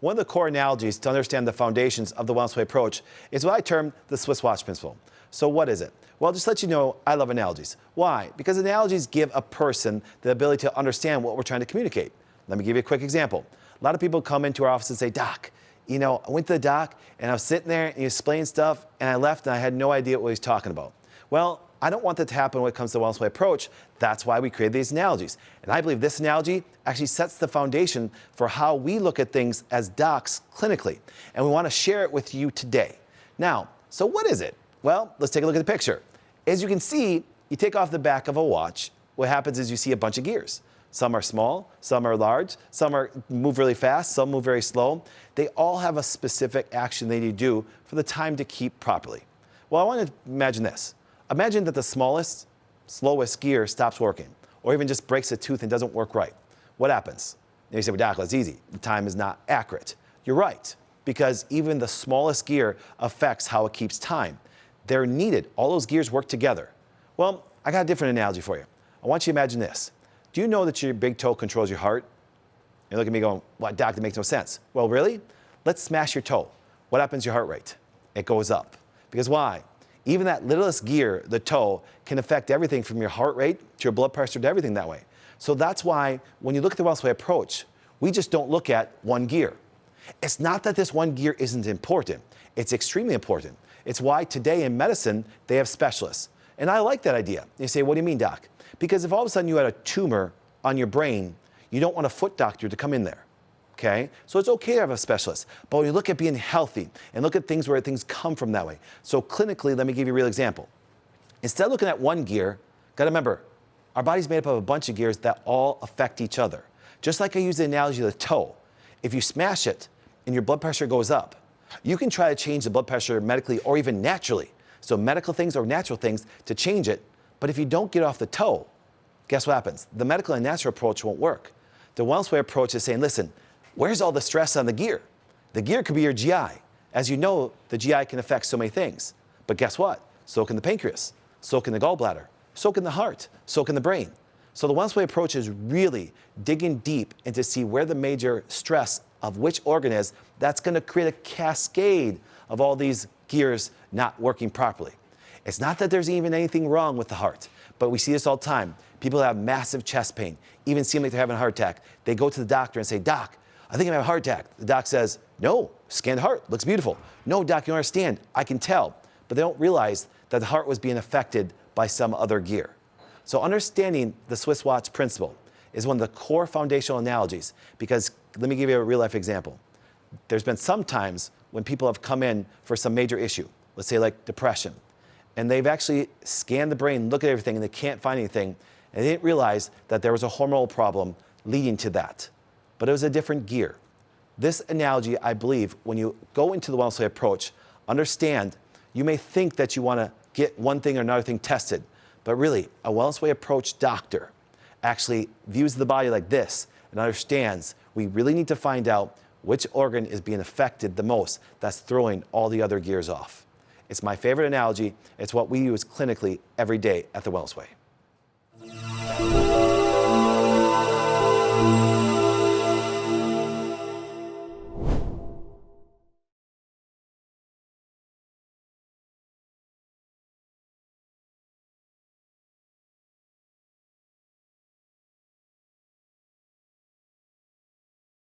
One of the core analogies to understand the foundations of the wellness way approach is what I term the Swiss watch principle. So what is it? Well, just to let you know, I love analogies. Why? Because analogies give a person the ability to understand what we're trying to communicate. Let me give you a quick example. A lot of people come into our office and say, Doc, I went to the doc and I was sitting there and he explained stuff and I left and I had no idea what he was talking about. Well, I don't want that to happen when it comes to the wellness way approach. That's why we created these analogies. And I believe this analogy actually sets the foundation for how we look at things as docs clinically. And we want to share it with you today. Now, so what is it? Well, let's take a look at the picture. As you can see, you take off the back of a watch. What happens is you see a bunch of gears. Some are small, some are large, move really fast, some move very slow. They all have a specific action they need to do for the time to keep properly. Well, I want to imagine this. Imagine that the smallest, slowest gear stops working, or even just breaks a tooth and doesn't work right. What happens? And you say, well, Doc, that's easy. The time is not accurate. You're right, because even the smallest gear affects how it keeps time. They're needed. All those gears work together. Well, I got a different analogy for you. I want you to imagine this. Do you know that your big toe controls your heart? You look at me going, well, Doc, that makes no sense. Well, really? Let's smash your toe. What happens to your heart rate? It goes up. Because why? Even that littlest gear, the toe, can affect everything from your heart rate to your blood pressure to everything that way. So that's why when you look at the wellness way approach, we just don't look at one gear. It's not that this one gear isn't important. It's extremely important. It's why today in medicine, they have specialists. And I like that idea. You say, what do you mean, Doc? Because if all of a sudden you had a tumor on your brain, you don't want a foot doctor to come in there. Okay? So it's okay to have a specialist. But when you look at being healthy and look at things where things come from that way. So clinically, let me give you a real example. Instead of looking at one gear, got to remember, our body's made up of a bunch of gears that all affect each other. Just like I use the analogy of the toe. If you smash it and your blood pressure goes up, you can try to change the blood pressure medically or even naturally. So medical things or natural things to change it. But if you don't get off the toe, guess what happens? The medical and natural approach won't work. The wellness way approach is saying, listen, where's all the stress on the gear? The gear could be your GI. As you know, the GI can affect so many things. But guess what? So can the pancreas, so can the gallbladder, so can the heart, so can the brain. So the wellness way approach is really digging deep into see where the major stress of which organ is. That's going to create a cascade of all these gears not working properly. It's not that there's even anything wrong with the heart, but we see this all the time. People have massive chest pain, even seem like they're having a heart attack. They go to the doctor and say, Doc, I think I'm having a heart attack. The doc says, no, scan the heart, looks beautiful. No, Doc, you don't understand, I can tell. But they don't realize that the heart was being affected by some other gear. So understanding the Swiss watch principle is one of the core foundational analogies, because let me give you a real life example. There's been some times when people have come in for some major issue, let's say like depression, and they've actually scanned the brain, look at everything, and they can't find anything, and they didn't realize that there was a hormonal problem leading to that. But it was a different gear. This analogy, I believe, when you go into the wellness way approach, understand you may think that you want to get one thing or another thing tested, but really, a wellness way approach doctor actually views the body like this and understands we really need to find out which organ is being affected the most that's throwing all the other gears off. It's my favorite analogy. It's what we use clinically every day at the Wellness Way.